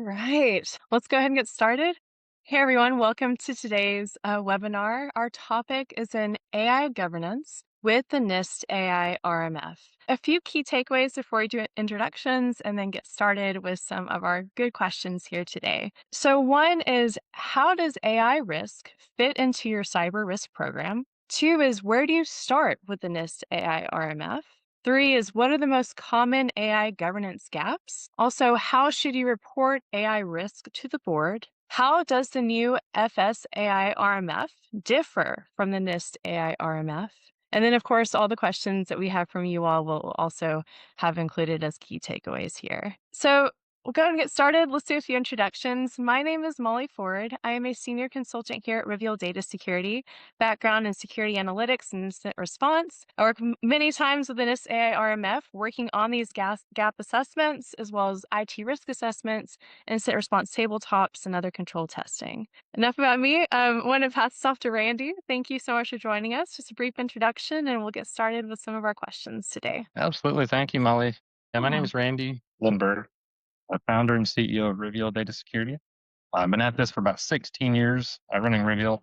right, let's go ahead and get started. Hey everyone, welcome to today's webinar. Our topic is in AI governance with the NIST AI RMF. A few key takeaways before we do introductions and then get started with some of our good questions here today. So one is, how does AI risk fit into your cyber risk program? Two is, where do you start with the NIST AI RMF? Three is, what are the most common AI governance gaps? Also, how should you report AI risk to the board? How does the new FSAI RMF differ from the NIST AI RMF? And then, of course, all the questions that we have from you all will also have included as key takeaways here. So we'll go and get started. Let's do a few introductions. My name is Molly Ford. I am a senior consultant here at Reveal Data Security, background in security analytics and incident response. I work many times with the NIST AI RMF, working on these gap assessments, as well as IT risk assessments, incident response tabletops, and other control testing. Enough about me. I want to pass this off to Randy. Thank you so much for joining us. Just a brief introduction, and we'll get started with some of our questions today. Absolutely. Thank you, Molly. Yeah, my name Yeah. is Randy Lindbergh, founder and CEO of Reveal Data Security. I've been at this for about 16 years, running Reveal.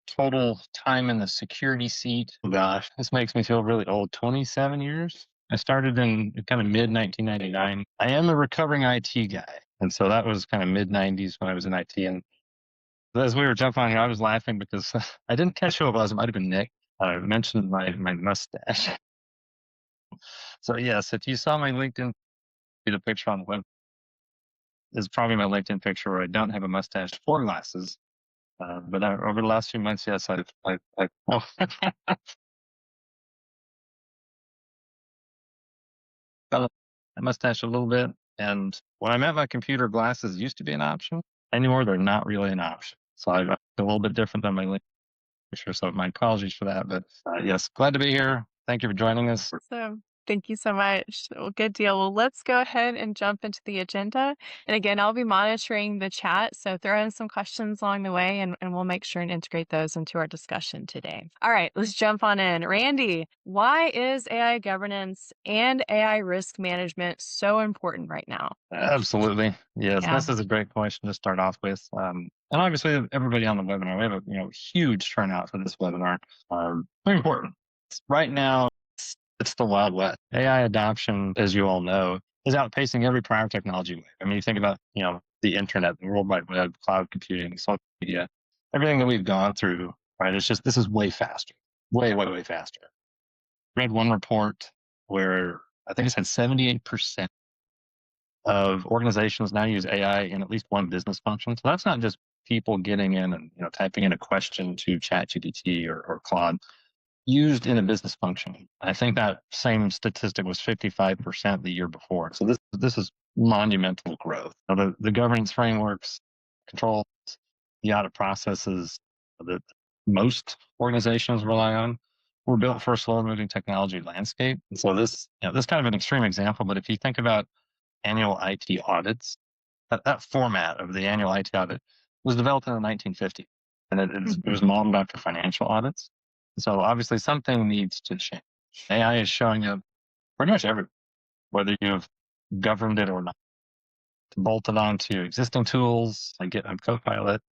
Total time in the security seat, oh gosh, this makes me feel really old, 27 years. I started in kind of mid 1999. I am a recovering IT guy. And so that was kind of mid 90s when I was in IT. And as we were jumping on here, I was laughing because I didn't catch who it was. It might have been Nick. I mentioned my mustache. So yes, if you saw my LinkedIn, the picture on the web is probably my LinkedIn picture where I don't have a mustache or glasses. But over the last few months, yes, I've oh, got a mustache a little bit. And when I'm at my computer, glasses used to be an option. Anymore, they're not really an option. So I feel a little bit different than my LinkedIn picture. So my apologies for that. But yes, glad to be here. Thank you for joining us. So thank you so much. Well, good deal. Well, let's go ahead and jump into the agenda. And again, I'll be monitoring the chat. So throw in some questions along the way and we'll make sure and integrate those into our discussion today. All right, let's jump on in. Randy, why is AI governance and AI risk management so important right now? Absolutely. Yes, Yeah. this is a great question to start off with. And obviously, everybody on the webinar, we have a huge turnout for this webinar. Very important. Right now, it's the Wild West. AI adoption, as you all know, is outpacing every prior technology wave. I mean, you think about the internet, the World Wide Web, cloud computing, social media, everything that we've gone through. Right? It's just this is way faster, way faster. I read one report where I think it said 78% of organizations now use AI in at least one business function. So that's not just people getting in and typing in a question to ChatGPT or Claude, used in a business function. I think that same statistic was 55% the year before. So this is monumental growth. Now the governance frameworks, controls, the audit processes that most organizations rely on were built for a slow-moving technology landscape. And so this is kind of an extreme example, but if you think about annual IT audits, that format of the annual IT audit was developed in the 1950s, and it was modeled after financial audits. So obviously something needs to change. AI is showing up pretty much everywhere, whether you've governed it or not. It's bolted onto existing tools like GitHub Copilot,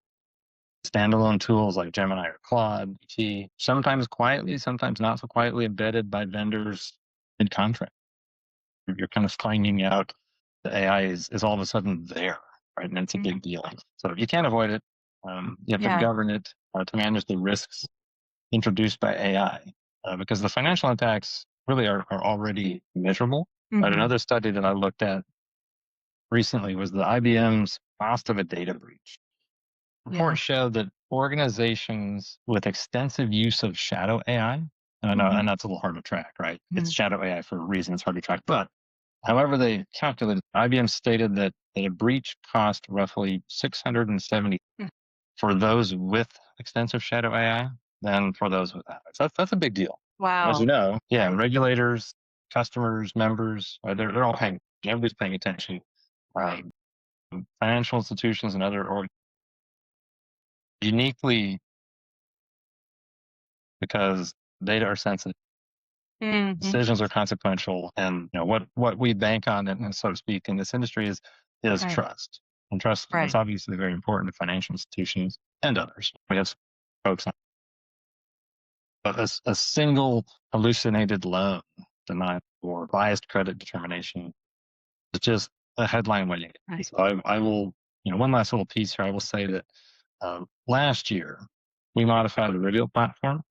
standalone tools like Gemini or Claude, sometimes quietly, sometimes not so quietly embedded by vendors in contract. You're kind of finding out the AI is all of a sudden there, right? And it's a big deal. So you can't avoid it. You have to govern it to manage the risks introduced by AI, because the financial impacts really are already measurable. But another study that I looked at recently was the IBM's cost of a data breach. The report showed that organizations with extensive use of shadow AI, and I know and that's a little hard to track, right? It's shadow AI for a reason, it's hard to track. But however they calculated, IBM stated that a breach cost roughly $670 for those with extensive shadow AI than for those without. So that's a big deal. Wow. As you know, regulators, customers, members, they're all paying. Everybody's paying attention. Financial institutions and other uniquely because data are sensitive, decisions are consequential, and what we bank on, and so to speak, in this industry is trust. And trust is Right. obviously very important to financial institutions and others. We have folks on, but a single hallucinated loan denial or biased credit determination is just a headline waiting. Right. So I will, one last little piece here. I will say that last year we modified the Reveal platform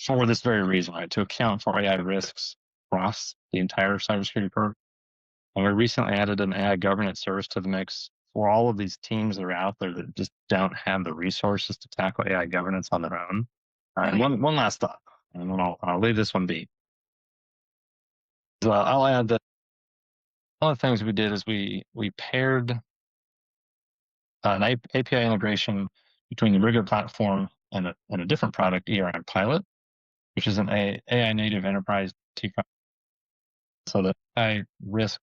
for this very reason, right? To account for AI risks across the entire cybersecurity program. And we recently added an AI governance service to the mix for all of these teams that are out there that just don't have the resources to tackle AI governance on their own. And Right. one last thought, and then I'll leave this one be. So I'll add that one of the things we did is we paired an API integration between the Rigor platform and a different product, ERM Pilot, which is an AI native enterprise so that AI risk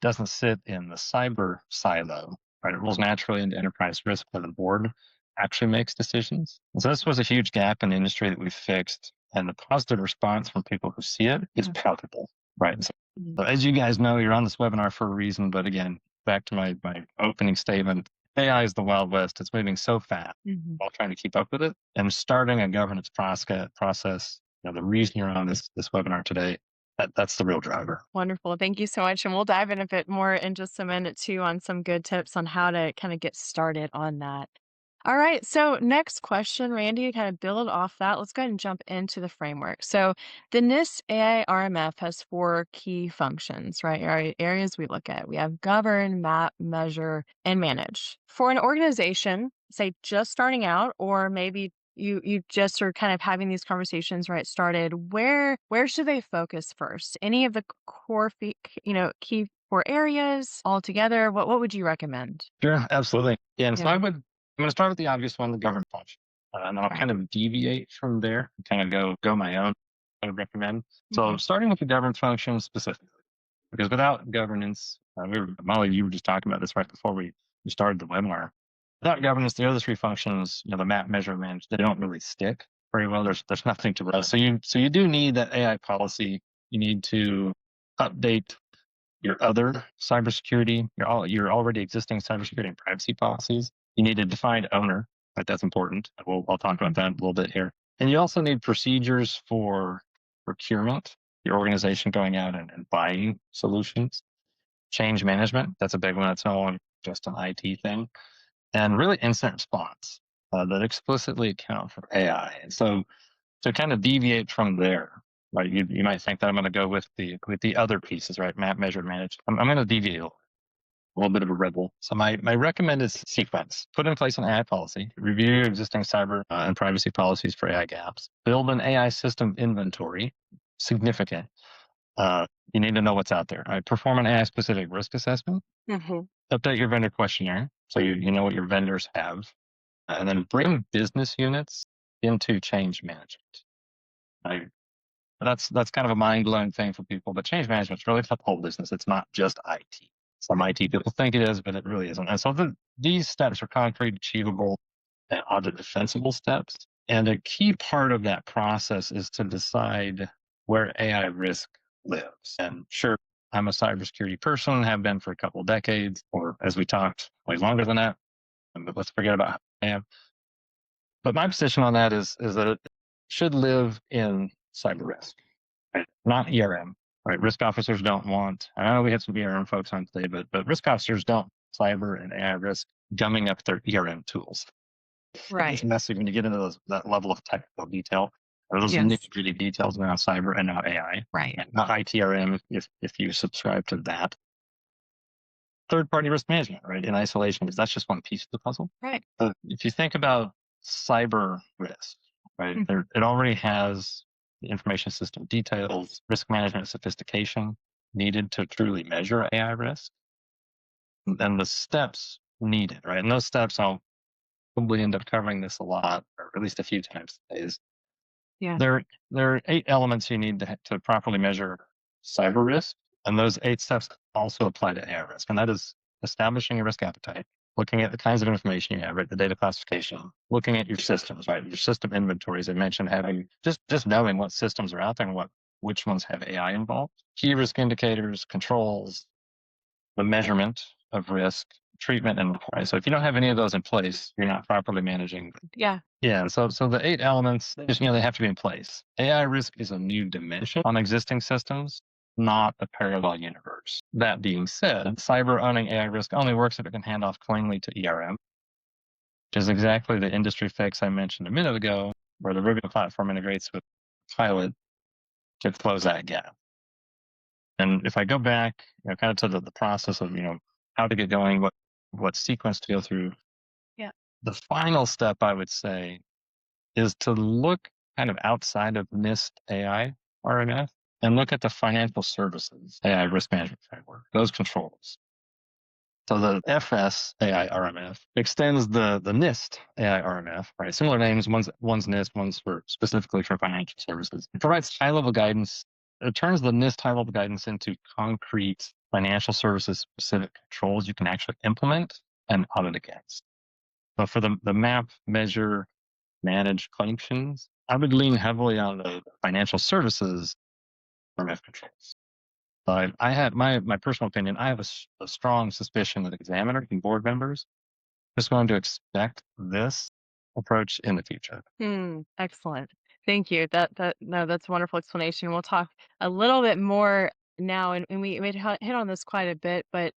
doesn't sit in the cyber silo, right? It rolls naturally into enterprise risk where the board actually makes decisions. And so this was a huge gap in the industry that we fixed. And the positive response from people who see it is palpable, right? So as you guys know, you're on this webinar for a reason. But again, back to my opening statement, AI is the Wild West. It's moving so fast while trying to keep up with it. And starting a governance process, the reason you're on this webinar today, that's the real driver. Wonderful. Thank you so much. And we'll dive in a bit more in just a minute too on some good tips on how to kind of get started on that. All right. So, next question, Randy, to kind of build off that, let's go ahead and jump into the framework. So, the NIST AI RMF has four key functions, right? Areas we look at. We have govern, map, measure, and manage. For an organization, say just starting out, or maybe you just are kind of having these conversations right started, where should they focus first? Any of the core key core areas altogether? What would you recommend? Sure, absolutely. Yeah, and so Yeah. I'm going to start with the obvious one, the governance function, and then I'll Right. kind of deviate from there, kind of go my own. I would recommend. So Mhm. starting with the governance function specifically, because without governance, Molly, you were just talking about this right before we started the webinar. Without governance, the other three functions, the map, measure, and manage, they don't really stick very well. There's nothing to run. So you do need that AI policy. You need to update your other cybersecurity, your already existing cybersecurity and privacy policies. You need a defined owner, right? That's important. I'll talk about that a little bit here. And you also need procedures for procurement, your organization going out and buying solutions. Change management, that's a big one. It's no longer just an IT thing. And really incident response that explicitly account for AI. And so to kind of deviate from there, right? You might think that I'm going to go with the other pieces, right? Map, measure, manage. I'm going to deviate a little bit of a rebel. So my recommended sequence: put in place an AI policy, review your existing cyber and privacy policies for AI gaps, build an AI system inventory. Significant. You need to know what's out there. Right? Perform an AI specific risk assessment. Mhm. Update your vendor questionnaire so you know what your vendors have, and then bring business units into change management. Right? That's kind of a mind blowing thing for people, but change management is really the whole business. It's not just IT. Some IT people think it is, but it really isn't. And so these steps are concrete, achievable, and audit defensible steps. And a key part of that process is to decide where AI risk lives. And sure, I'm a cybersecurity person, have been for a couple of decades, or as we talked, way longer than that. But let's forget about how I am. But my position on that is that it should live in cyber risk, right? Not ERM. Right? Risk officers don't want. I know we had some ERM folks on today, but risk officers don't cyber and AI risk gumming up their ERM tools. It's Right. messy when you get into that level of technical detail, or those Yes. nitty gritty details around cyber and now AI, Right. and not ITRM if you subscribe to that. Third party risk management, right? In isolation, because that's just one piece of the puzzle. Right. If you think about cyber risk, right, it already has the information system details, risk management sophistication needed to truly measure AI risk, and the steps needed, right? And those steps, I'll probably end up covering this a lot, or at least a few times today, is Yeah. there are 8 elements you need to properly measure cyber risk, and those 8 steps also apply to AI risk, and that is establishing a risk appetite, looking at the kinds of information you have, right, the data classification, looking at your systems, right, your system inventory, as I mentioned, having just knowing what systems are out there and which ones have AI involved, key risk indicators, controls, the measurement of risk, treatment, and report. So if you don't have any of those in place, you're not properly managing. Yeah. Yeah. So the 8 elements, they just, they have to be in place. AI risk is a new dimension on existing systems, not a parallel universe. That being said, cyber owning AI risk only works if it can hand off cleanly to ERM, which is exactly the industry fix I mentioned a minute ago, where the Rubio platform integrates with Pilot to close that gap. And if I go back, kind of to the process of, how to get going, what sequence to go through, Yeah. the final step I would say is to look kind of outside of NIST AI RMF and look at the financial services AI risk management framework, those controls. So the FS AI RMF extends the NIST AI RMF, right? Similar names, one's NIST, one's specifically for financial services. It provides high-level guidance. It turns the NIST high-level guidance into concrete financial services specific controls you can actually implement and audit against. So for the map, measure, manage functions, I would lean heavily on the financial services RMF controls. I had my personal opinion. I have a strong suspicion that examiners and board members are just going to expect this approach in the future. Excellent. Thank you. No, that's a wonderful explanation. We'll talk a little bit more now, and we hit on this quite a bit, but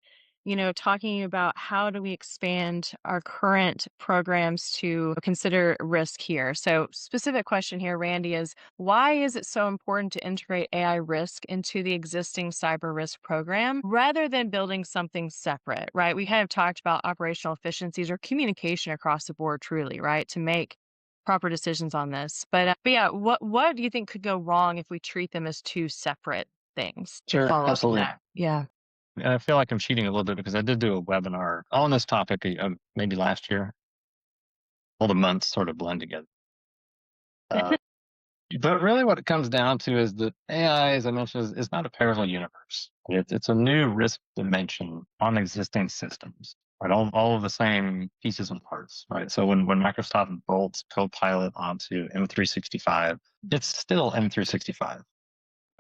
talking about how do we expand our current programs to consider risk here. So, specific question here, Randy, is why is it so important to integrate AI risk into the existing cyber risk program rather than building something separate, right? We kind of talked about operational efficiencies or communication across the board, truly, right, to make proper decisions on this. But yeah, what do you think could go wrong if we treat them as two separate things? Sure, Follow up on absolutely. that. Yeah. And I feel like I'm cheating a little bit because I did do a webinar on this topic maybe last year. All the months sort of blend together. Uh, but really, what it comes down to is that AI, as I mentioned, is not a parallel universe. It's a new risk dimension on existing systems. Right, all of the same pieces and parts. Right, so when Microsoft bolts Copilot onto M365, it's still M365.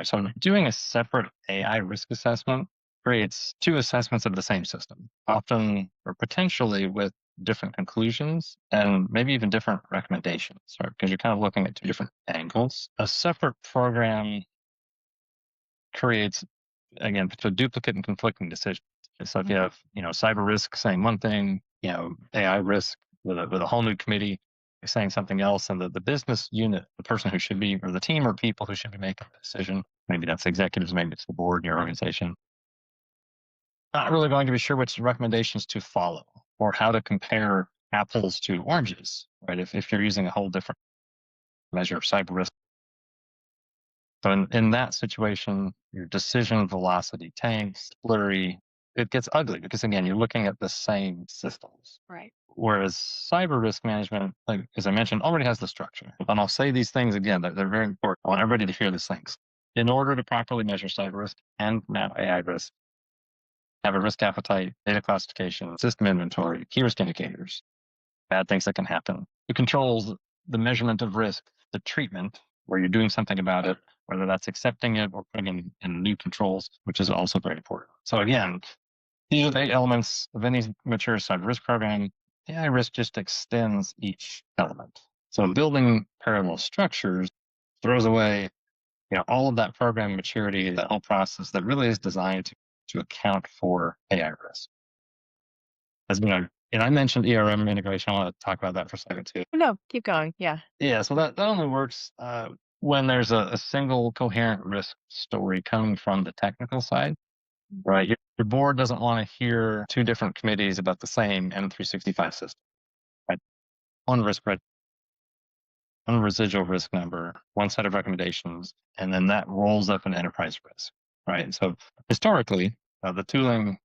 So doing a separate AI risk assessment creates two assessments of the same system, often or potentially with different conclusions and maybe even different recommendations, right? Because you're kind of looking at two different angles. A separate program creates, again, so duplicate and conflicting decisions. So if you have, cyber risk saying one thing, AI risk with a whole new committee saying something else, and the business unit, the person who should be, or the team or people who should be making the decision, maybe that's executives, maybe it's the board in your organization, not really going to be sure which recommendations to follow or how to compare apples to oranges, right? If you're using a whole different measure of cyber risk. So in that situation, your decision velocity tanks, blurry, it gets ugly because again, you're looking at the same systems. Right. Whereas cyber risk management, like as I mentioned, already has the structure. And I'll say these things again, they're very important. I want everybody to hear these things. In order to properly measure cyber risk and now AI risk, have a risk appetite, data classification, system inventory, key risk indicators, bad things that can happen. It controls the measurement of risk, the treatment, where you're doing something about it, whether that's accepting it or putting in new controls, which is also very important. So again, these are the 8 elements of any mature cyber risk program. AI risk just extends each element. So building parallel structures throws away, all of that program maturity, that whole process that really is designed to account for AI risk. As and I mentioned ERM integration. I want to talk about that for a second too. No, keep going. Yeah. Yeah, so that only works when there's a single coherent risk story coming from the technical side, right? Your board doesn't want to hear two different committees about the same M365 system, right? One one residual risk number, one set of recommendations, and then that rolls up an enterprise risk, right? So historically, the tooling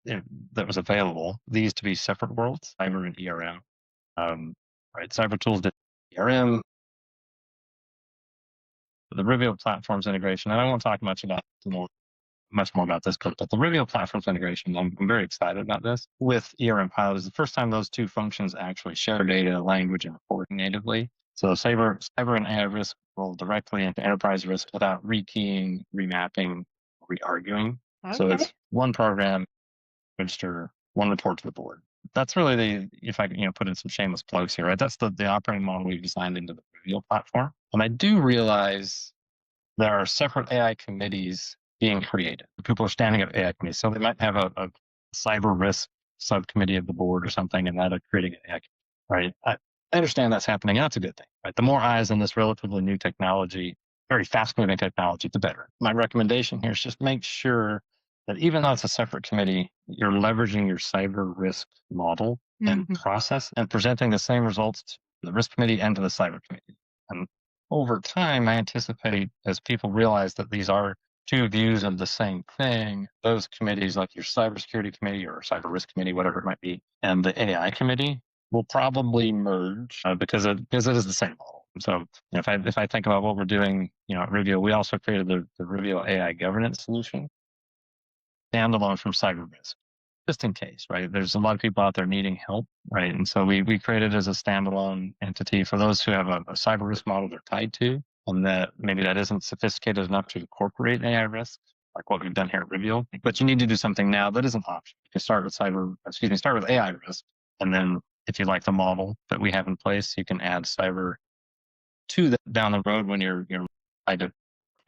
that was available, these to be separate worlds, cyber and ERM. Right, cyber tools did ERM, the Rivio platforms integration, and I won't talk much more about this, but the Rivio platforms integration, I'm very excited about this. With ERM Pilot is the first time those two functions actually share data, language, and reporting natively. So cyber and AI risk roll directly into enterprise risk without rekeying, remapping, re-arguing. So Okay. it's one program, register, one report to the board. That's really if I put in some shameless plugs here, right? That's the operating model we've designed into the Reveal platform. And I do realize there are separate AI committees being created. People are standing up AI committees. So they might have a cyber risk subcommittee of the board or something, and that are creating an AI committee, right? I understand that's happening. That's a good thing, right? The more eyes on this relatively new technology, very fast moving technology, the better. My recommendation here is just make sure that even though it's a separate committee, you're leveraging your cyber risk model and Mhm. process and presenting the same results to the risk committee and to the cyber committee. And over time, I anticipate as people realize that these are two views of the same thing, those committees like your cybersecurity committee or cyber risk committee, whatever it might be, and the AI committee will probably merge because it is the same model. So if I think about what we're doing, at Revio, we also created the Revio AI governance solution standalone from cyber risk, just in case, right? There's a lot of people out there needing help, right? And so we created it as a standalone entity for those who have a cyber risk model they're tied to, and that maybe that isn't sophisticated enough to incorporate AI risk, like what we've done here at Reveal. But you need to do something now that is an option. You can start with AI risk, and then if you like the model that we have in place, you can add cyber to that down the road when you're tied to.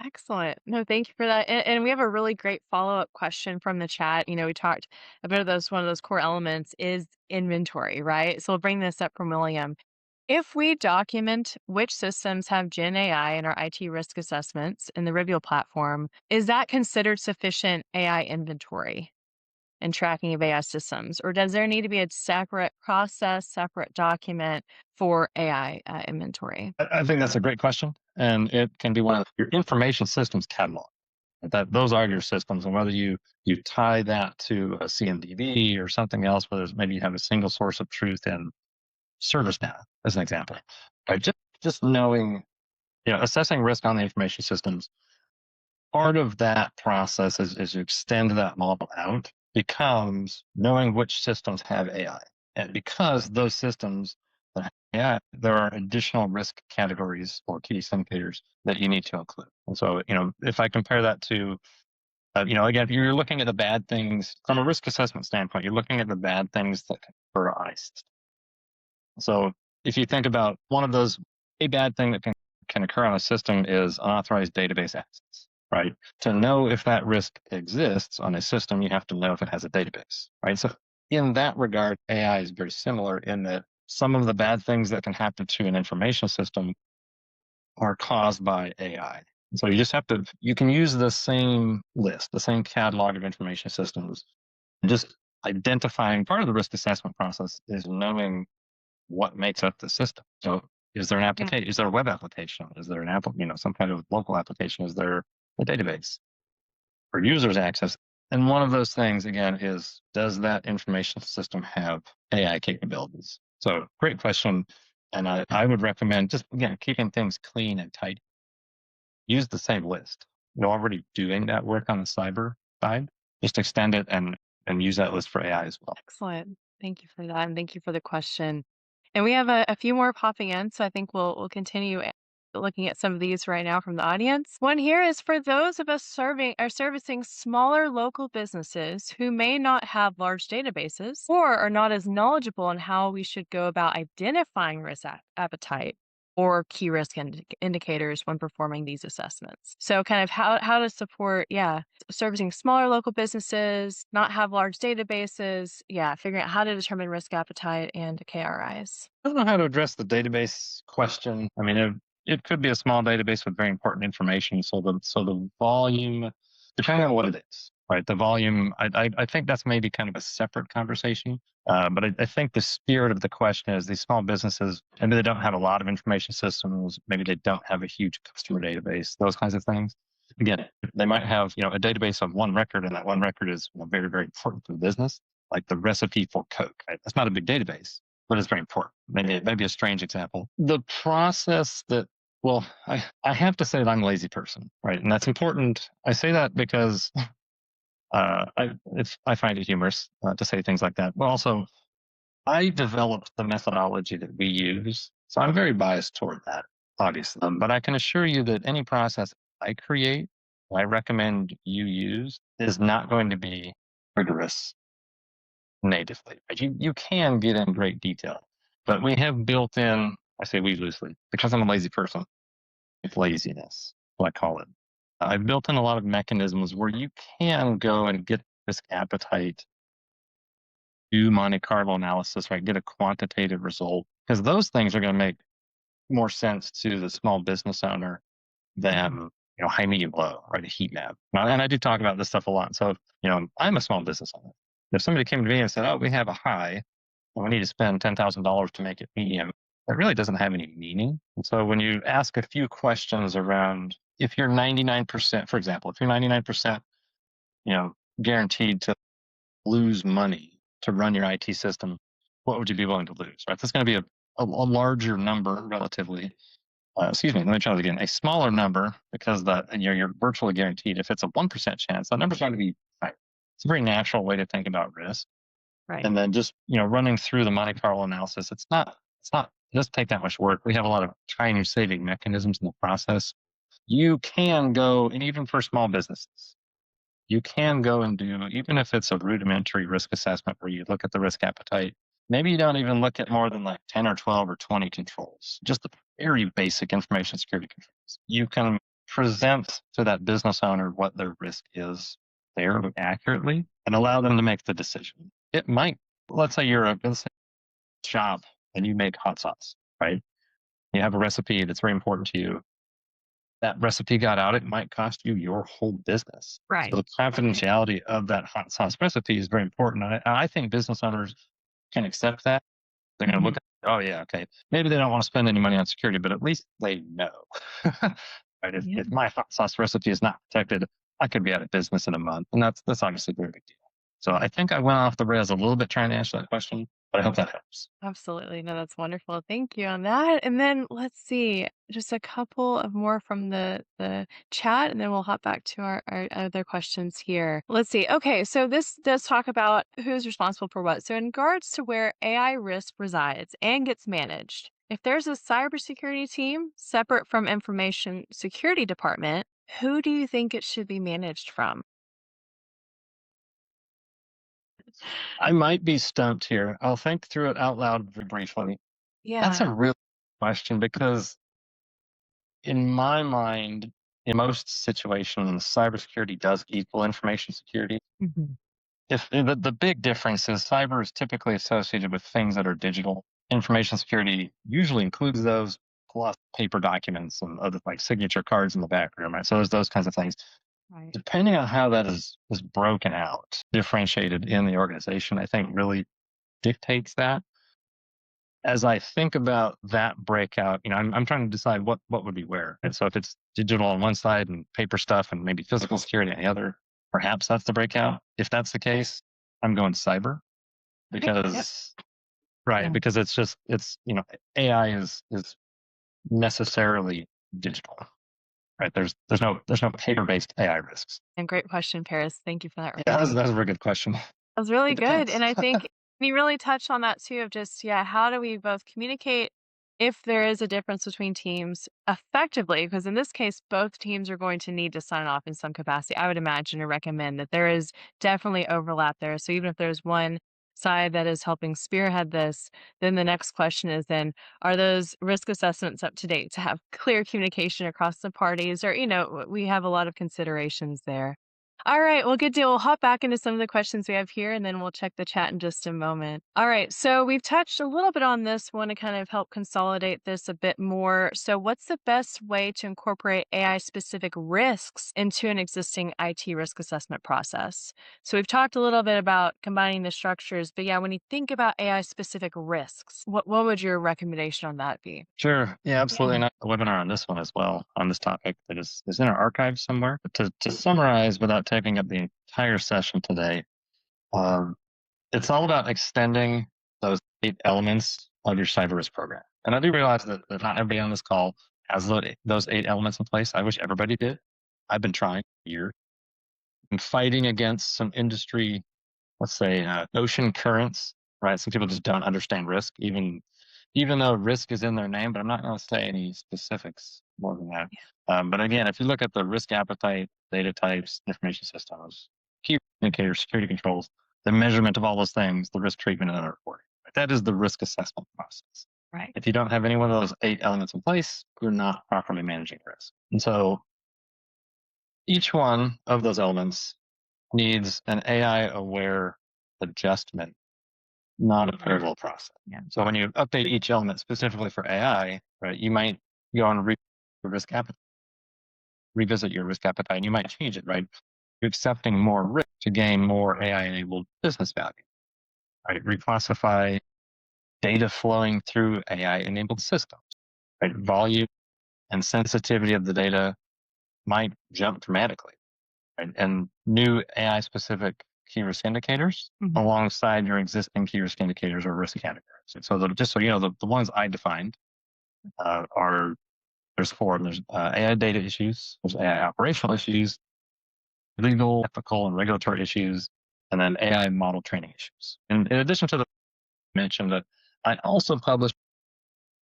Excellent. No, thank you for that. And we have a really great follow-up question from the chat. We talked about those, one of those core elements is inventory, right? So we'll bring this up from William. If we document which systems have Gen AI in our IT risk assessments in the Reveal platform, is that considered sufficient AI inventory and tracking of AI systems? Or does there need to be a separate process, separate document for AI inventory? I think that's a great question, and it can be one of your information systems catalog. That those are your systems, and whether you tie that to a CMDB or something else, whether it's maybe you have a single source of truth in ServiceNow, as an example, right? Just knowing, assessing risk on the information systems. Part of that process is you extend that model out becomes knowing which systems have AI, and because those systems that have AI, there are additional risk categories or key indicators that you need to include. And so, if I compare that to again, if you're looking at the bad things from a risk assessment standpoint, you're looking at the bad things that can occur on a system. So if you think about one of those, a bad thing that can occur on a system is unauthorized database access, right? To know if that risk exists on a system, you have to know if it has a database, right? So in that regard, AI is very similar in that some of the bad things that can happen to an information system are caused by AI. So you can use the same list, the same catalog of information systems, and just identifying part of the risk assessment process is knowing what makes up the system. So is there an Yeah. application? Is there a web application? Is there an some kind of local application? Is there a database for users access? And one of those things, again, is does that information system have AI capabilities? So great question. And I would recommend just, again, keeping things clean and tight. Use the same list. You're already doing that work on the cyber side. Just extend it and use that list for AI as well. Excellent. Thank you for that, and thank you for the question. And we have a few more popping in, so I think we'll continue looking at some of these right now from the audience. One here is for those of us servicing smaller local businesses who may not have large databases or are not as knowledgeable on how we should go about identifying risk appetite or key risk indicators when performing these assessments. So kind of how to support, servicing smaller local businesses, not have large databases, figuring out how to determine risk appetite and KRIs. I don't know how to address the database question. I mean, it could be a small database with very important information. So the volume, depending on what it is, right? The volume, I think that's maybe kind of a separate conversation. But I think the spirit of the question is these small businesses, maybe they don't have a lot of information systems, maybe they don't have a huge customer database, those kinds of things. Again, they might have a database of one record, and that one record is very, very important to the business, like the recipe for Coke. Right? That's not a big database, but it's very important. Maybe a strange example. The process that, well, I have to say that I'm a lazy person, right? And that's important. I say that because I find it humorous to say things like that. But also, I developed the methodology that we use, so I'm very biased toward that, obviously. But I can assure you that any process I create, I recommend you use, is not going to be rigorous natively. Right? You can get in great detail, but we have built in, I say we loosely, because I'm a lazy person, it's laziness, what I call it. I've built in a lot of mechanisms where you can go and get risk appetite, do Monte Carlo analysis, right? Get a quantitative result, because those things are going to make more sense to the small business owner than high, medium, low, right? A heat map. And I do talk about this stuff a lot. So I'm a small business owner. If somebody came to me and said, "Oh, we have a high, and we need to spend $10,000 to make it medium," that really doesn't have any meaning. And so when you ask a few questions around, if you're 99%, for example, if you're 99%, guaranteed to lose money to run your IT system, what would you be willing to lose? Right? That's going to be a larger number relatively. Excuse me, let me try that again. A smaller number, because you're virtually guaranteed. If it's a 1% chance, that number's going to be higher. It's a very natural way to think about risk. Right. And then just running through the Monte Carlo analysis, it doesn't take that much work. We have a lot of time saving mechanisms in the process. You can go, and even for small businesses, you can go and do, even if it's a rudimentary risk assessment where you look at the risk appetite, maybe you don't even look at more than like 10 or 12 or 20 controls, just the very basic information security controls. You can present to that business owner what their risk is there accurately and allow them to make the decision. It might, let's say you're a business shop and you make hot sauce, right? You have a recipe that's very important to you. That recipe got out, it might cost you your whole business. Right. So the confidentiality of that hot sauce recipe is very important. I think business owners can accept that. They're going to look at, oh yeah, okay. Maybe they don't want to spend any money on security, but at least they know. Right? Yeah. If my hot sauce recipe is not protected, I could be out of business in a month, and that's obviously a very big deal. So I think I went off the rails a little bit trying to answer that question, but I hope that helps. Absolutely. No, that's wonderful. Thank you on that. And then let's see, just a couple of more from the chat, and then we'll hop back to our other questions here. Let's see. Okay, so this does talk about who's responsible for what. So in regards to where AI risk resides and gets managed, if there's a cybersecurity team separate from information security department, who do you think it should be managed from? I might be stumped here. I'll think through it out loud very briefly. That's Yeah. a real question because in my mind, in most situations, cybersecurity does equal information security. Mhm. If the big difference is cyber is typically associated with things that are digital. Information security usually includes those plus paper documents and other like signature cards in the back room, right? So there's those kinds of things. Right. Depending on how that is broken out, differentiated in the organization, I think really dictates that. As I think about that breakout, I'm trying to decide what would be where. And so if it's digital on one side and paper stuff and maybe physical security on the other, perhaps that's the breakout. If that's the case, I'm going cyber Okay. Yep. because right, Yeah. because it's AI is necessarily digital. Right. There's no paper based AI risks. And great question, Paris. Thank you for that Yeah, response. that's a very good question. That was really It good, depends. and I think you really touched on that too of just, yeah, how do we both communicate if there is a difference between teams effectively? Because in this case, both teams are going to need to sign off in some capacity. I would imagine or recommend that there is definitely overlap there. So even if there's one side that is helping spearhead this, then the next question is then, are those risk assessments up to date to have clear communication across the parties? Or, we have a lot of considerations there. All right. Well, good deal. We'll hop back into some of the questions we have here and then we'll check the chat in just a moment. All right. So we've touched a little bit on this one to kind of help consolidate this a bit more. So, what's the best way to incorporate AI specific risks into an existing IT risk assessment process? So, we've talked a little bit about combining the structures, but yeah, when you think about AI specific risks, what would your recommendation on that be? Sure. Yeah, absolutely. And I have a webinar on this one as well, on this topic that is in our archive somewhere. But to summarize without taking up the entire session today, um, it's all about extending those 8 elements of your cyber risk program. And I do realize that not everybody on this call has those 8 elements in place. I wish everybody did. I've been trying for years and fighting against some industry, let's say, ocean currents, right? Some people just don't understand risk, even though risk is in their name, but I'm not going to say any specifics more than that. But again, if you look at the risk appetite, data types, information systems, key indicators, security controls, the measurement of all those things, the risk treatment, and the reporting. That is the risk assessment process. Right. If you don't have any one of those 8 elements in place, you're not properly managing risk. And so each one of those elements needs an AI aware adjustment, not a parallel process. Yeah. So when you update each element specifically for AI, right, you might go and revisit your risk appetite, and you might change it, right? You're accepting more risk to gain more AI enabled business value, right? Reclassify data flowing through AI enabled systems, right? Volume and sensitivity of the data might jump dramatically, right? And new AI specific key risk indicators alongside your existing key risk indicators or risk categories. And so just so you know, the ones I defined are, there's 4 of them. There's AI data issues, there's AI operational issues, legal, ethical, and regulatory issues, and then AI model training issues. And in addition to the mention that I also publish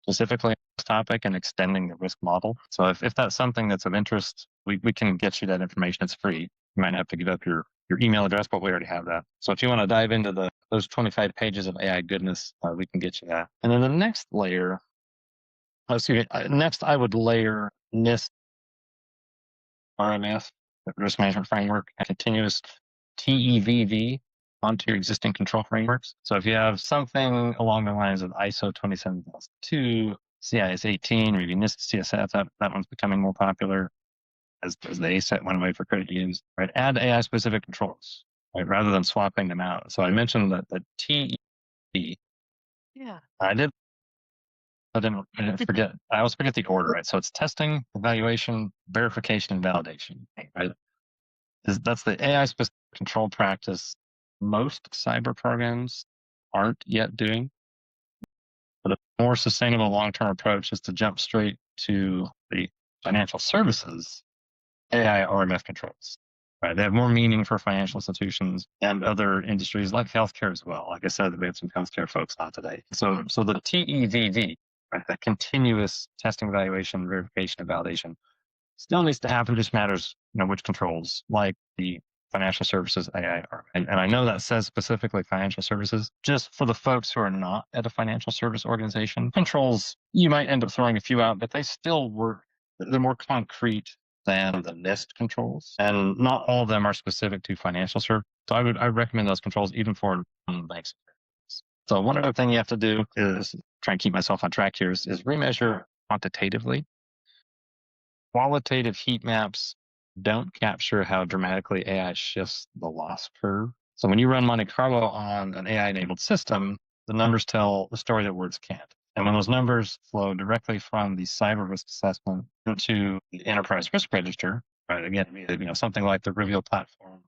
specifically on this topic and extending the risk model. So if that's something that's of interest, we can get you that information. It's free. You might have to give up your email address, but we already have that. So if you want to dive into those 25 pages of AI goodness, we can get you that. And then the next layer, next I would layer NIST RMF, risk management framework, and continuous TEVV onto your existing control frameworks. So if you have something along the lines of ISO 27002, CIS 18, or even NIST CSF, that one's becoming more popular as the ASET went away for credit unions, right? Add AI specific controls, right? Rather than swapping them out. So I mentioned that the TEV. Yeah. I didn't forget. I always forget the order, right? So it's testing, evaluation, verification, and validation, right? That's the AI specific control practice most cyber programs aren't yet doing. But a more sustainable long-term approach is to jump straight to the financial services AI RMF controls. Right, they have more meaning for financial institutions and other industries like healthcare as well. Like I said, we have some healthcare folks on today. So the TEVV, right, that continuous testing, evaluation, verification, and validation, still needs to happen. It just matters, which controls, like the financial services AI are. And I know that says specifically financial services. Just for the folks who are not at a financial service organization, controls, you might end up throwing a few out, but they still work. They're more concrete than the NIST controls. And not all of them are specific to financial service. So I recommend those controls even for banks. So one other thing you have to do is try and keep myself on track here is remeasure quantitatively. Qualitative heat maps don't capture how dramatically AI shifts the loss curve. So when you run Monte Carlo on an AI-enabled system, the numbers tell the story that words can't. And when those numbers flow directly from the cyber risk assessment into the enterprise risk register, right? Again, something like the Reveal platform,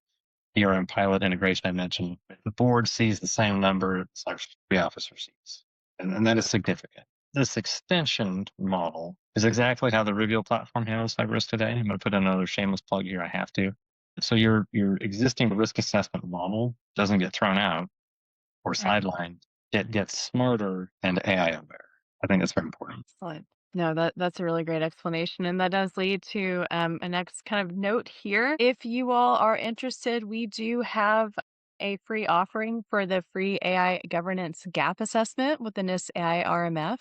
ERM pilot integration I mentioned, the board sees the same number cybersecurity officer sees, and that is significant. This extension model is exactly how the Reveal platform handles cyber risk today. I'm going to put in another shameless plug here. I have to. So your existing risk assessment model doesn't get thrown out or sidelined. It gets smarter and AI aware. I think that's very important. Excellent. No, that's a really great explanation. And that does lead to a next kind of note here. If you all are interested, we do have a free offering for the free AI governance gap assessment with the NIST AI RMF.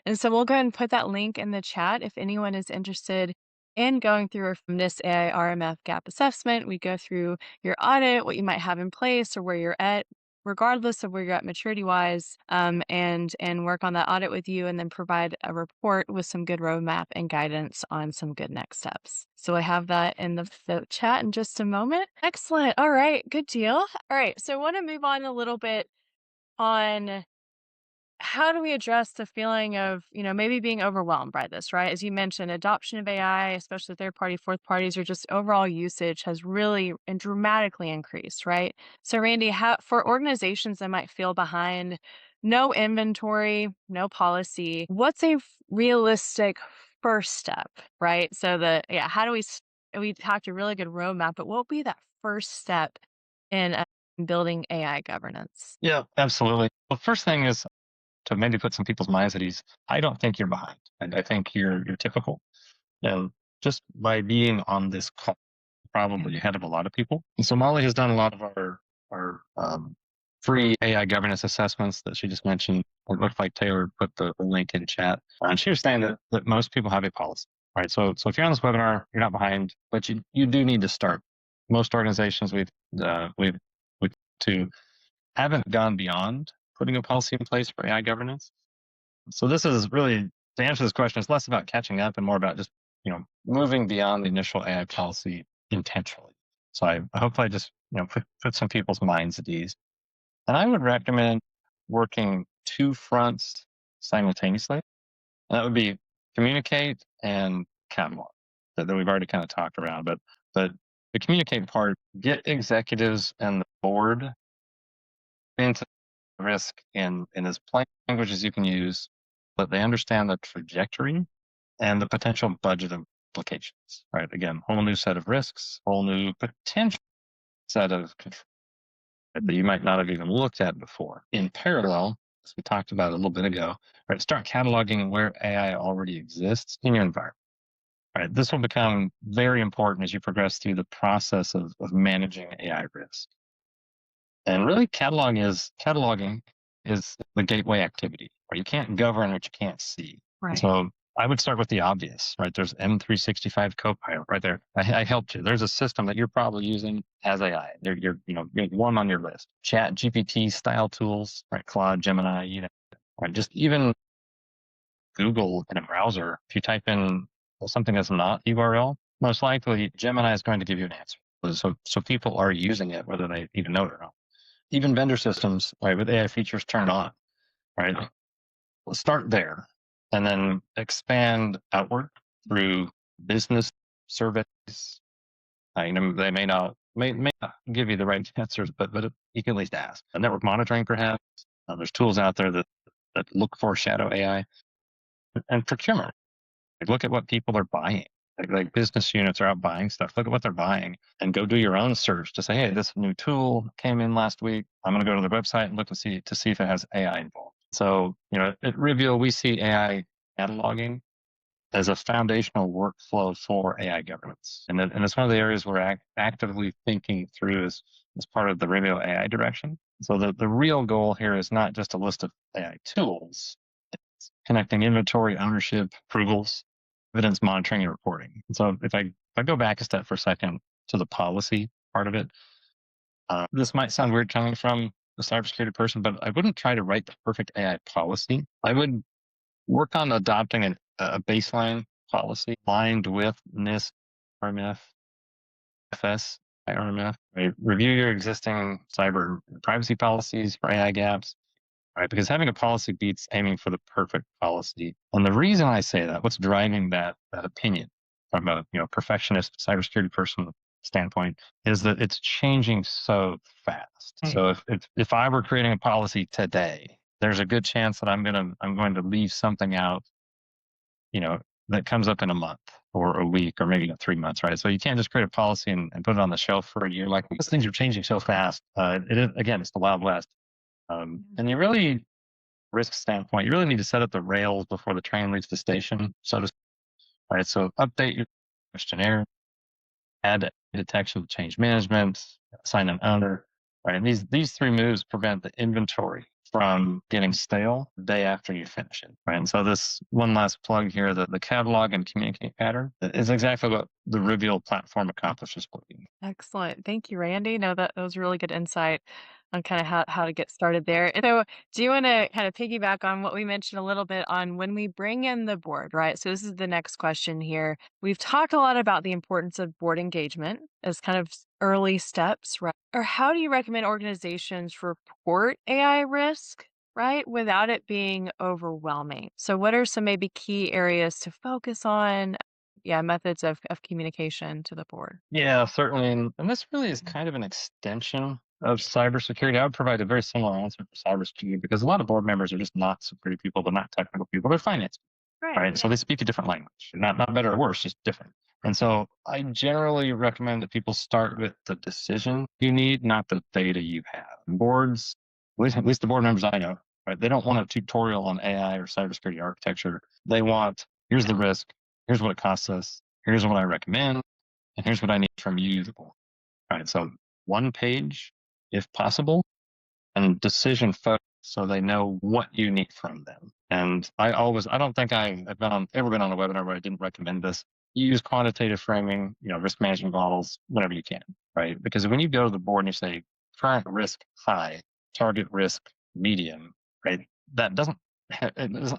And so we'll go ahead and put that link in the chat if anyone is interested in going through a NIST AI RMF gap assessment. We go through your audit, what you might have in place, or where you're at regardless of where you're at maturity wise, and work on that audit with you, and then provide a report with some good roadmap and guidance on some good next steps. So I have that in the chat in just a moment. Excellent. All right, good deal. All right, so I want to move on a little bit on how do we address the feeling of, maybe being overwhelmed by this, right? As you mentioned, adoption of AI, especially third party, fourth parties, or just overall usage has really and dramatically increased, right? So, Randy, how for organizations that might feel behind, no inventory, no policy, what's a realistic first step, right? So how do we talked a really good roadmap, but what would be that first step in building AI governance? Yeah, absolutely. Well, first thing is to maybe put some people's minds at ease. I don't think you're behind, and I think you're typical. And just by being on this call, probably ahead of a lot of people. And so Molly has done a lot of our our free AI governance assessments that she just mentioned. It looked like Taylor put the link in chat. And she was saying that most people have a policy, right? So if you're on this webinar, you're not behind, but you do need to start. Most organizations we've to haven't gone beyond putting a policy in place for AI governance. So this is really, to answer this question, it's less about catching up and more about just, moving beyond the initial AI policy intentionally. So I hopefully I just, put some people's minds at ease. And I would recommend working two fronts simultaneously. And that would be communicate and catalog that we've already kind of talked around. But the communicate part, get executives and the board into risk in as plain language as you can use, but they understand the trajectory and the potential budget implications, right? Again, whole new set of risks, whole new potential set of controls that you might not have even looked at before. In parallel, as we talked about a little bit ago, right, start cataloging where AI already exists in your environment. Right, this will become very important as you progress through the process of managing AI risk. And really, cataloging is the gateway activity. Right? You can't govern what you can't see. Right. So I would start with the obvious, right? There's M365 Copilot right there. I helped you. There's a system that you're probably using as AI. You're one on your list. Chat GPT style tools, right? Claude, Gemini, right? Just even Google in a browser. If you type in something that's not URL, most likely Gemini is going to give you an answer. So people are using it, whether they even know it or not. Even vendor systems, right, with AI features turned on, right? Let's start there and then expand outward through business surveys. They may not give you the right answers, but you can at least ask. Network monitoring, perhaps. There's tools out there that look for shadow AI and procurement. Look at what people are buying. Like business units are out buying stuff. Look at what they're buying and go do your own search to say, hey, this new tool came in last week. I'm going to go to the website and look to see if it has AI involved. So, at Reveal, we see AI cataloging as a foundational workflow for AI governance. And it's one of the areas we're actively thinking through as part of the Reveal AI direction. So the real goal here is not just a list of AI tools, it's connecting inventory, ownership, approvals, evidence monitoring, and reporting. So if I go back a step for a second to the policy part of it, this might sound weird coming from a cybersecurity person, but I wouldn't try to write the perfect AI policy. I would work on adopting a baseline policy aligned with NIST RMF, FS, IRMF. Right? Review your existing cyber privacy policies for AI gaps. Right? Because having a policy beats aiming for the perfect policy. And the reason I say that, what's driving that opinion from a perfectionist cybersecurity person standpoint, is that it's changing so fast. So if I were creating a policy today, there's a good chance that I'm going to leave something out, that comes up in a month or a week or maybe 3 months, right? So you can't just create a policy and put it on the shelf for a year. Like these things are changing so fast. It is, again, it's the Wild West. And you really, risk standpoint, you really need to set up the rails before the train leaves the station, so to speak. Right? So update your questionnaire, add detection, change management, assign an owner. Right? And these three moves prevent the inventory from getting stale the day after you finish it. Right? And so this one last plug here, the catalog and communicate pattern is exactly what the Reveal platform accomplishes for you. Excellent. Thank you, Randy. No, that was really good insight on kind of how to get started there. And so, do you want to kind of piggyback on what we mentioned a little bit on when we bring in the board, right? So, this is the next question here. We've talked a lot about the importance of board engagement as kind of early steps, right? Or how do you recommend organizations report AI risk, right, without it being overwhelming? So, what are some maybe key areas to focus on? Yeah, methods of communication to the board. Yeah, certainly. And this really is kind of an extension of cybersecurity. I would provide a very similar answer for cybersecurity because a lot of board members are just not security people. They're not technical people. They're finance people, Right. right? So they speak a different language. Not better or worse, just different. And so I generally recommend that people start with the decision you need, not the data you have. Boards, at least the board members I know, right? They don't want a tutorial on AI or cybersecurity architecture. They want, here's the risk, here's what it costs us, here's what I recommend, and here's what I need from you, the board. Right. So one page if possible, and decision focused so they know what you need from them. And I don't think I've ever been on a webinar where I didn't recommend this. You use quantitative framing, risk management models whenever you can, right? Because when you go to the board and you say current risk high, target risk medium, right? That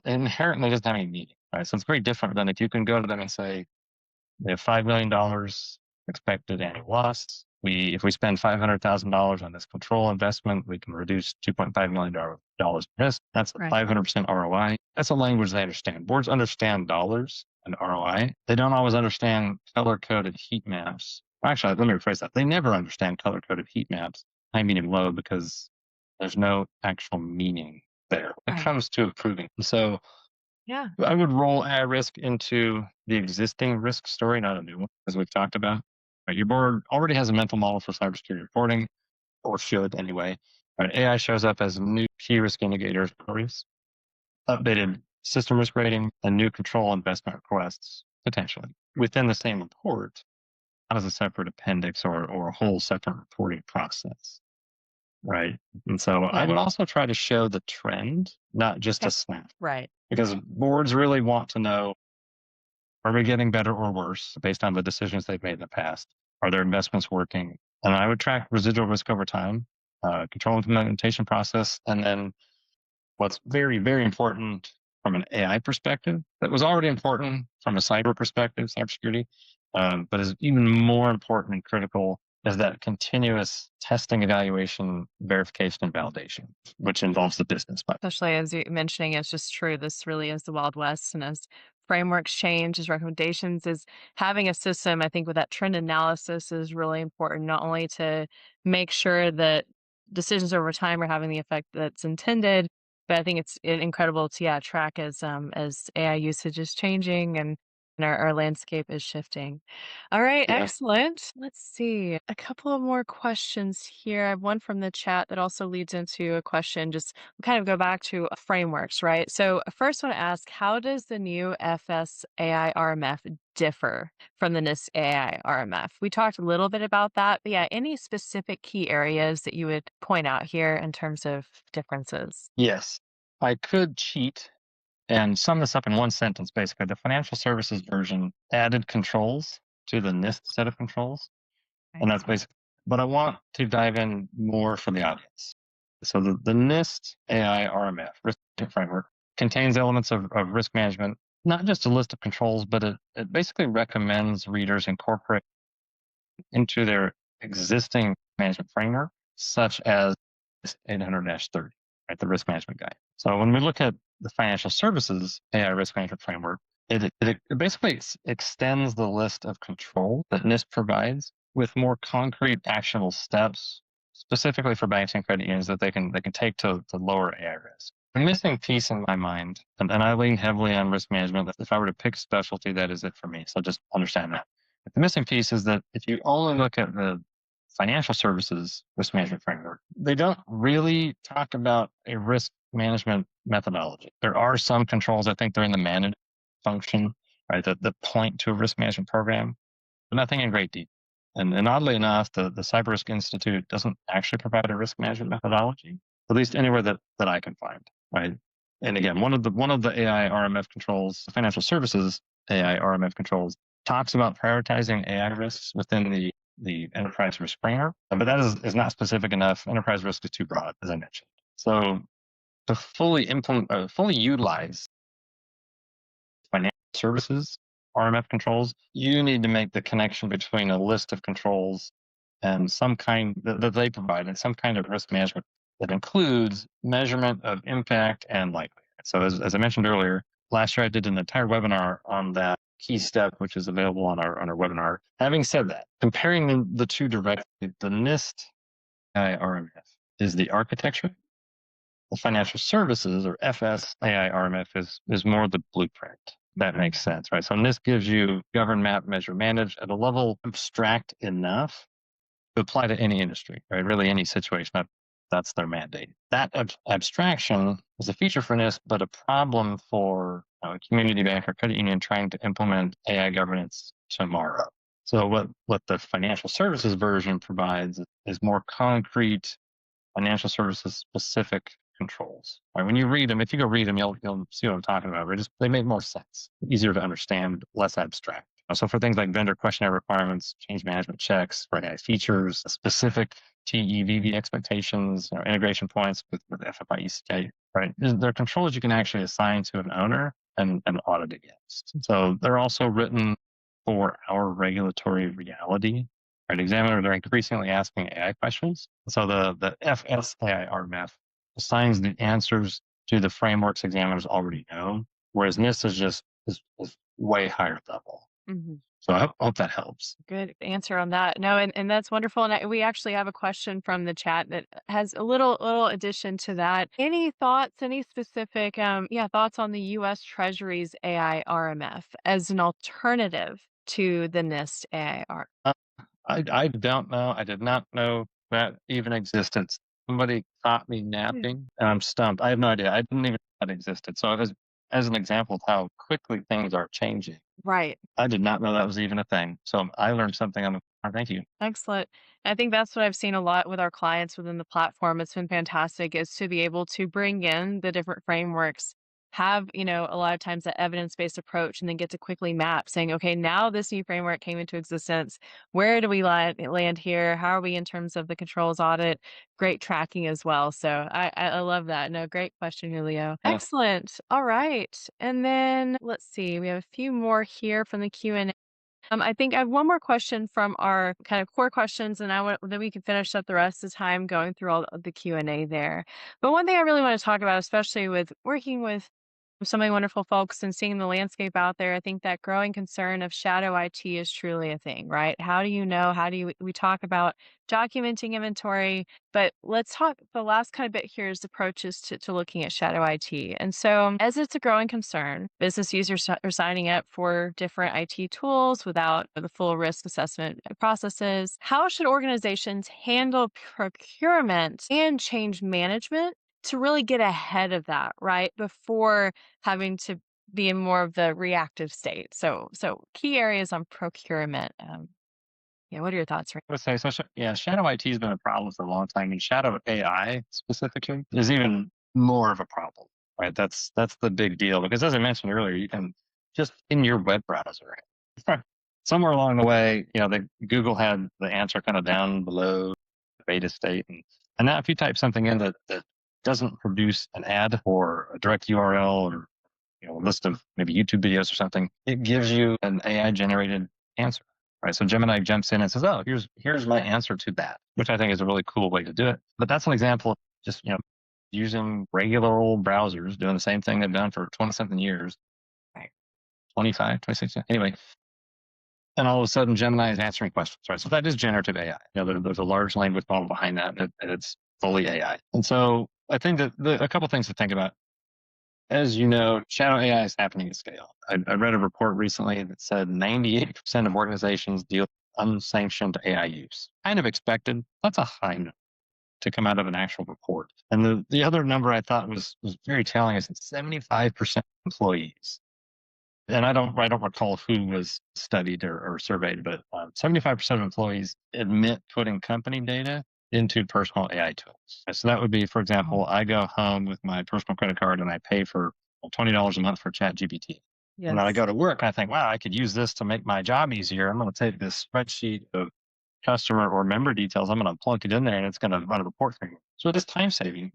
inherently doesn't have any meaning, right? So it's very different than if you can go to them and say, we have $5 million expected annual loss. If we spend $500,000 on this control investment, we can reduce $2.5 million risk. That's a Right. 500% ROI. That's a language they understand. Boards understand dollars and ROI. They don't always understand color coded heat maps. Actually, let me rephrase that. They never understand color coded heat maps, high, medium, low, because there's no actual meaning there when it Right. comes to approving. So Yeah. I would roll AI risk into the existing risk story, not a new one, as we've talked about. Right, your board already has a mental model for cybersecurity reporting, or should anyway. Right, AI shows up as new key risk indicators, updated system risk rating, and new control investment requests, potentially, within the same report, not as a separate appendix or a whole separate reporting process. Right. And so I Yeah. would also try to show the trend, not just Okay. a snap, Right. because boards really want to know, are we getting better or worse based on the decisions they've made in the past? Are their investments working? And I would track residual risk over time, control implementation process, and then what's very, very important from an AI perspective, that was already important from a cyber perspective, cybersecurity, but is even more important and critical is that continuous testing, evaluation, verification, and validation, which involves the business. Especially as you're mentioning, it's just true. This really is the Wild West. And as frameworks change, as recommendations, is having a system, I think, with that trend analysis is really important, not only to make sure that decisions over time are having the effect that's intended, but I think it's incredible to track as AI usage is changing and our landscape is shifting. All right, Yeah. excellent. Let's see. A couple of more questions here. I have one from the chat that also leads into a question. Just kind of go back to frameworks, right? So, I first want to ask, how does the new FS AI RMF differ from the NIST AI RMF? We talked a little bit about that, but yeah, any specific key areas that you would point out here in terms of differences? Yes. I could cheat and sum this up in one sentence. Basically, the financial services version added controls to the NIST set of controls. And Right. that's basically, but I want to dive in more for the audience. So the NIST AI RMF, risk framework, contains elements of risk management, not just a list of controls, but it basically recommends readers incorporate into their existing management framework, such as 800-30, right, the risk management guide. So when we look at the financial services AI risk management framework, it basically extends the list of control that NIST provides with more concrete actionable steps, specifically for banks and credit unions that they can take to lower AI risk. The missing piece in my mind, and I lean heavily on risk management. If I were to pick a specialty, that is it for me. So just understand that. The missing piece is that if you only look at the financial services risk management framework, they don't really talk about a risk management methodology. There are some controls, I think they're in the managed function, right, that point to a risk management program, but nothing in great detail. And oddly enough, the Cyber Risk Institute doesn't actually provide a risk management methodology, at least anywhere that I can find, right? And again, one of the AI RMF controls, financial services AI RMF controls, talks about prioritizing AI risks within the enterprise risk framework, but that is not specific enough. Enterprise risk is too broad, as I mentioned. So to fully implement, fully utilize financial services RMF controls, you need to make the connection between a list of controls and some kind that they provide and some kind of risk management that includes measurement of impact and likelihood. So as I mentioned earlier, last year I did an entire webinar on that key step, which is available on our webinar. Having said that, comparing the two directly, the NIST AI RMF is the architecture. The financial services or FS AI RMF is more the blueprint. That makes sense, right? So NIST gives you govern, map, measure, manage at a level abstract enough to apply to any industry, right? Really any situation. That's their mandate. That abstraction is a feature for NIST, but a problem for a community bank or credit union trying to implement AI governance tomorrow. So what the financial services version provides is more concrete financial services specific controls. Right? When you read them, if you go read them, you'll see what I'm talking about. Right? Just they make more sense, easier to understand, less abstract. So for things like vendor questionnaire requirements, change management checks, for AI features, specific TEVV expectations, integration points with FFIEC, right? They're controls you can actually assign to an owner and audit against. So they're also written for our regulatory reality. Right, examiner, they're increasingly asking AI questions. So the FS AI RMF assigns the answers to the frameworks examiners already know, whereas NIST is way higher level. Mhm. So I hope that helps. Good answer on that. No, and that's wonderful. And we actually have a question from the chat that has a little addition to that. Any thoughts? Any specific thoughts on the U.S. Treasury's AI RMF as an alternative to the NIST AI? I don't know. I did not know that even existed. Somebody caught me Yeah. napping, and I'm stumped. I have no idea. I didn't even know that existed. So as an example of how quickly things are changing, Right. I did not know that was even a thing. So I learned something. Thank you. Excellent. I think that's what I've seen a lot with our clients within the platform. It's been fantastic is to be able to bring in the different frameworks, have, a lot of times that evidence-based approach and then get to quickly map saying, okay, now this new framework came into existence. Where do we land here? How are we in terms of the controls audit? Great tracking as well. So I love that. No, great question, Julio. Yeah. Excellent. All right. And then let's see, we have a few more here from the Q&A. I think I have one more question from our kind of core questions, and then we can finish up the rest of the time going through all of the Q&A there. But one thing I really want to talk about, especially with working with so many wonderful folks and seeing the landscape out there, I think that growing concern of shadow IT is truly a thing, right? How do you know? How do we talk about documenting inventory? But let's talk the last kind of bit here is approaches to looking at shadow IT. And so, as it's a growing concern, business users are signing up for different IT tools without the full risk assessment processes. How should organizations handle procurement and change management to really get ahead of that, right? Before having to be in more of the reactive state. So key areas on procurement. Yeah, what are your thoughts? I would say so. Yeah, shadow IT has been a problem for a long time, and shadow AI specifically is even more of a problem. Right? That's the big deal because, as I mentioned earlier, you can just in your web browser, somewhere along the way, Google had the answer kind of down below the beta state, and now if you type something in that doesn't produce an ad or a direct URL or a list of maybe YouTube videos or something, it gives you an AI generated answer. Right. So Gemini jumps in and says, "Oh, here's my answer to that," which I think is a really cool way to do it. But that's an example of just, using regular old browsers doing the same thing they've done for 20 something years, Right. 25, 26. Anyway, and all of a sudden Gemini is answering questions, right? So that is generative AI. There's a large language model behind that, and it's fully AI. And so I think that a couple things to think about. As you know, shadow AI is happening at scale. I read a report recently that said 98% of organizations deal with unsanctioned AI use. Kind of expected. That's a high number to come out of an actual report. And the other number I thought was very telling is that 75% of employees, and I don't recall who was studied or surveyed, but 75% of employees admit putting company data into personal AI tools. So that would be, for example, I go home with my personal credit card and I pay for $20 a month for ChatGPT. And then I Yes. go to work and I think, wow, I could use this to make my job easier. I'm going to take this spreadsheet of customer or member details. I'm going to plunk it in there and it's going to run a report for me. So it is time saving,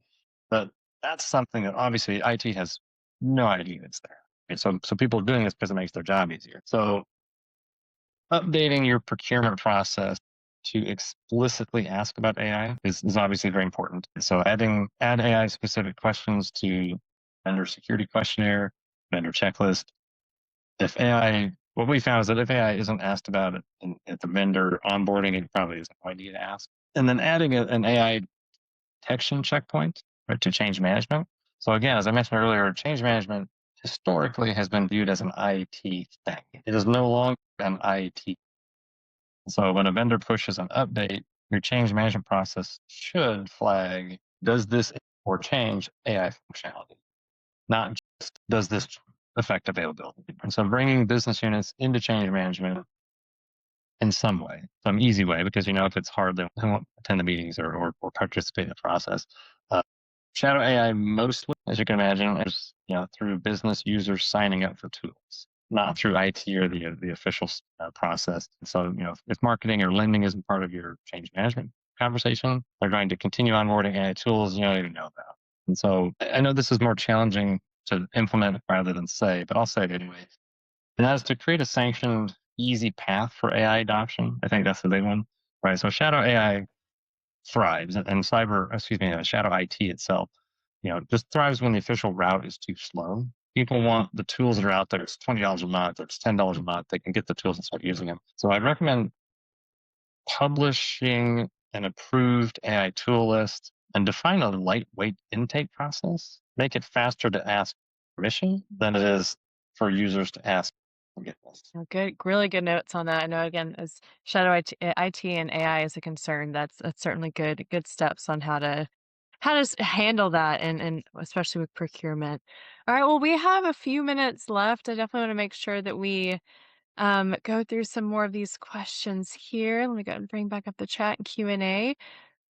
but that's something that obviously IT has no idea it's there. And so people are doing this because it makes their job easier. So updating your procurement process to explicitly ask about AI is obviously very important. So add AI specific questions to vendor security questionnaire, vendor checklist. If AI, what we found is that if AI isn't asked about it at the vendor onboarding, it probably isn't going to get asked. And then adding an AI detection checkpoint, right, to change management. So again, as I mentioned earlier, change management historically has been viewed as an IT thing. It is no longer an IT. So when a vendor pushes an update, your change management process should flag, does this or change AI functionality? Not just, does this affect availability? And so bringing business units into change management in some way, some easy way, because if it's hard, they won't attend the meetings or participate in the process. Uh, Shadow AI mostly, as you can imagine, is through business users signing up for tools, not through IT or the official process. So if marketing or lending isn't part of your change management conversation, they're going to continue onboarding AI tools you don't even know about. And so I know this is more challenging to implement rather than say, but I'll say it anyway. And that is to create a sanctioned, easy path for AI adoption. I think that's the big one, right? So Shadow AI thrives, and Shadow IT itself, just thrives when the official route is too slow. People want the tools that are out there. It's $20 a month, or it's $10 a month. They can get the tools and start using them. So I'd recommend publishing an approved AI tool list and define a lightweight intake process. Make it faster to ask permission than it is for users to ask forgiveness. Good, really good notes on that. I know again, as shadow IT and AI is a concern, that's certainly good steps on how to handle that, and especially with procurement. All right, well, we have a few minutes left. I definitely want to make sure that we go through some more of these questions here. Let me go and bring back up the chat and Q&A.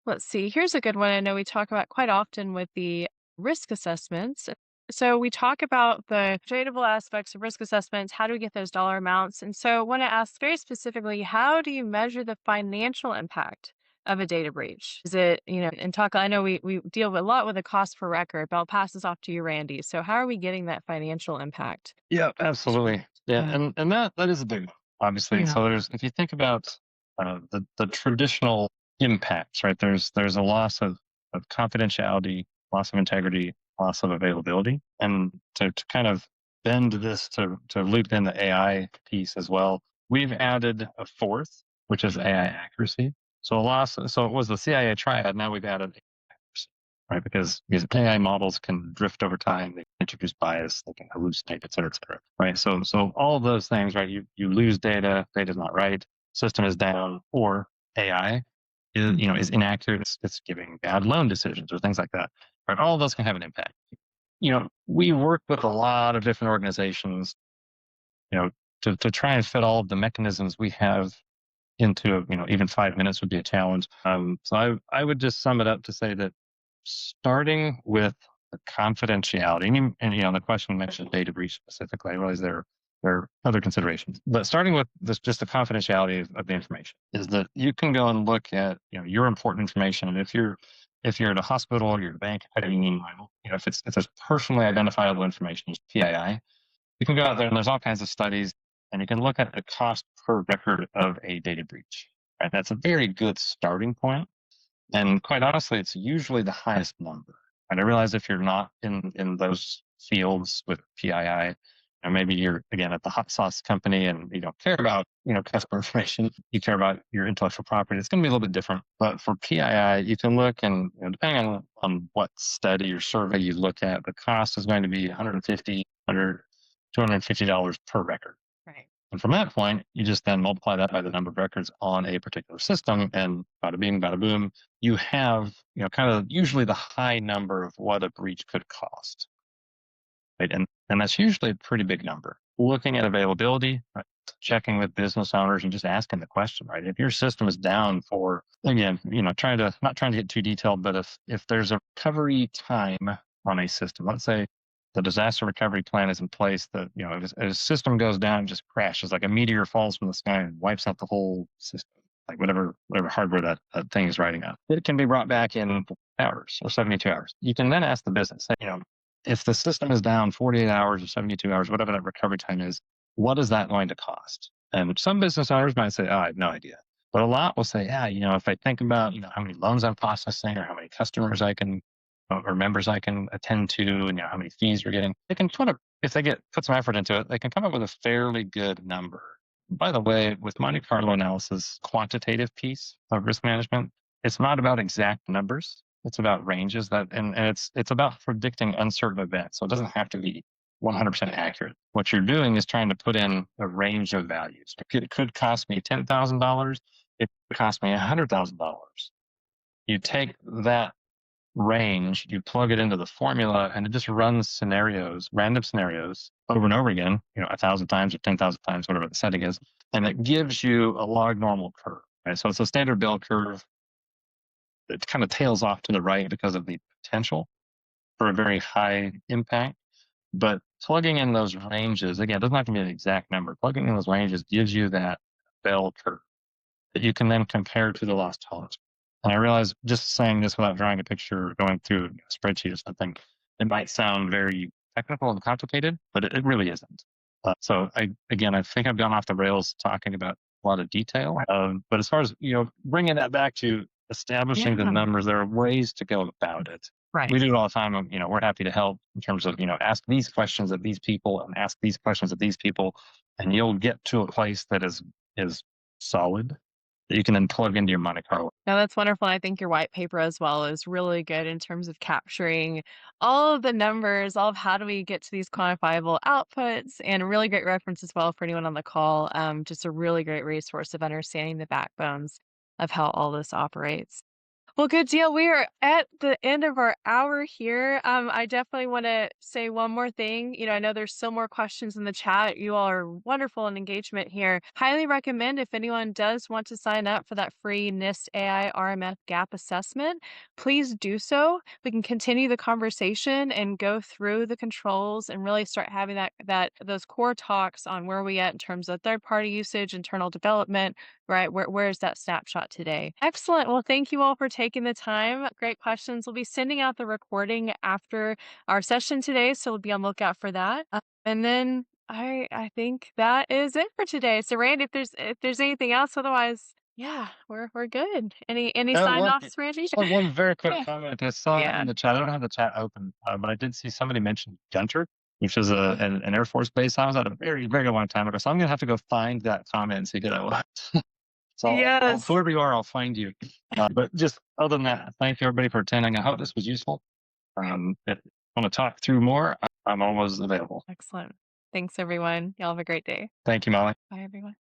Let's see. Here's a good one I know we talk about quite often with the risk assessments. So we talk about the tradable aspects of risk assessments. How do we get those dollar amounts? And so I want to ask very specifically, how do you measure the financial impact of a data breach? Is it, and talk, I know we deal a lot with the cost per record, but I'll pass this off to you, Randy. So how are we getting that financial impact? Yeah, absolutely. Yeah, Yeah. and that is a big one, obviously. Yeah. So if you think about the traditional impacts, right? There's a loss of confidentiality, loss of integrity, loss of availability, and to kind of bend this to loop in the AI piece as well. We've added a fourth, which is AI accuracy. So a loss. So it was the CIA triad. Now we've added right? Because AI models can drift over time, they introduce bias, they can hallucinate, et cetera, right? So all of those things, right? You lose data, data's not right, system is down, or AI is inaccurate, it's giving bad loan decisions or things like that, right? All of those can have an impact. We work with a lot of different organizations, you know, to try and fit all of the mechanisms we have into even 5 minutes would be a challenge. So I would just sum it up to say that starting with the confidentiality, and the question mentioned data breach specifically. I realize there are other considerations, but starting with just the confidentiality of the information is that you can go and look at your important information, and if you're at a hospital or you're at a bank, credit union, if it's personally identifiable information, PII, you can go out there and there's all kinds of studies, and you can look at the cost per record of a data breach. Right, that's a very good starting point. And quite honestly, it's usually the highest number. And I realize if you're not in those fields with PII, maybe you're again at the hot sauce company and you don't care about customer information, you care about your intellectual property. It's going to be a little bit different. But for PII, you can look, and depending on what study or survey you look at, the cost is going to be $150, $250 per record. Right. And from that point, you just then multiply that by the number of records on a particular system, and bada bing, bada boom, you have kind of usually the high number of what a breach could cost. Right? And that's usually a pretty big number. Looking at availability, right? Checking with business owners and just asking the question, right? If your system is down for, again, not trying to get too detailed, but if there's a recovery time on a system, let's say the disaster recovery plan is in place, that if a system goes down, just crashes, like a meteor falls from the sky and wipes out the whole system, like whatever hardware that thing is riding on, it can be brought back in hours or 72 hours. You can then ask the business, if the system is down 48 hours or 72 hours, whatever that recovery time is, what is that going to cost? And some business owners might say, oh, I have no idea. But a lot will say, yeah, if I think about, how many loans I'm processing or how many customers I can, or members I can attend to, and how many fees you're getting, they can if they put some effort into it, they can come up with a fairly good number. By the way, with Monte Carlo analysis, quantitative piece of risk management, it's not about exact numbers. It's about ranges and it's about predicting uncertain events. So it doesn't have to be 100% accurate. What you're doing is trying to put in a range of values. It could cost me $10,000. It could cost me $100,000. You take that range, you plug it into the formula, and it just runs scenarios, random scenarios over and over again, 1,000 times or 10,000 times, whatever the setting is. and it gives you a log normal curve. Right? So it's a standard bell curve that kind of tails off to the right because of the potential for a very high impact. But plugging in those ranges, again, it doesn't have to be an exact number. Plugging in those ranges gives you that bell curve that you can then compare to the loss tolerance. And I realize just saying this without drawing a picture, going through a spreadsheet or something, it might sound very technical and complicated, but it really isn't. I think I've gone off the rails talking about a lot of detail. But as far as, bringing that back to establishing the Yeah. numbers, there are ways to go about it. Right. We do it all the time. We're happy to help in terms of, ask these questions of these people and ask these questions of these people, and you'll get to a place that is solid that you can then plug into your Monte Carlo. No, that's wonderful. I think your white paper as well is really good in terms of capturing all of the numbers, all of how do we get to these quantifiable outputs, and a really great reference as well for anyone on the call. Just a really great resource of understanding the backbones of how all this operates. Well, good deal. We are at the end of our hour here. I definitely want to say one more thing. I know there's still more questions in the chat. You all are wonderful in engagement here. Highly recommend if anyone does want to sign up for that free NIST AI RMF gap assessment, please do so. We can continue the conversation and go through the controls and really start having those core talks on where we at in terms of third-party usage, internal development, right? Where's that snapshot today? Excellent. Well, thank you all for taking the time. Great questions. We'll be sending out the recording after our session today, so we'll be on the lookout for that. And then I think that is it for today. So Randy, if there's anything else, otherwise, yeah, we're good. Any Uh, sign one, offs, Randy? one very quick Yeah. comment. I saw Yeah. in the chat. I don't have the chat open, but I did see somebody mention Gunter, which is an Air Force base. I was at a very, very long time ago. So I'm going to have to go find that comment and see who that was. So Yes. whoever you are, I'll find you. But just other than that, thank you everybody for attending. I hope this was useful. If you want to talk through more, I'm always available. Excellent. Thanks, everyone. Y'all have a great day. Thank you, Molly. Bye, everyone.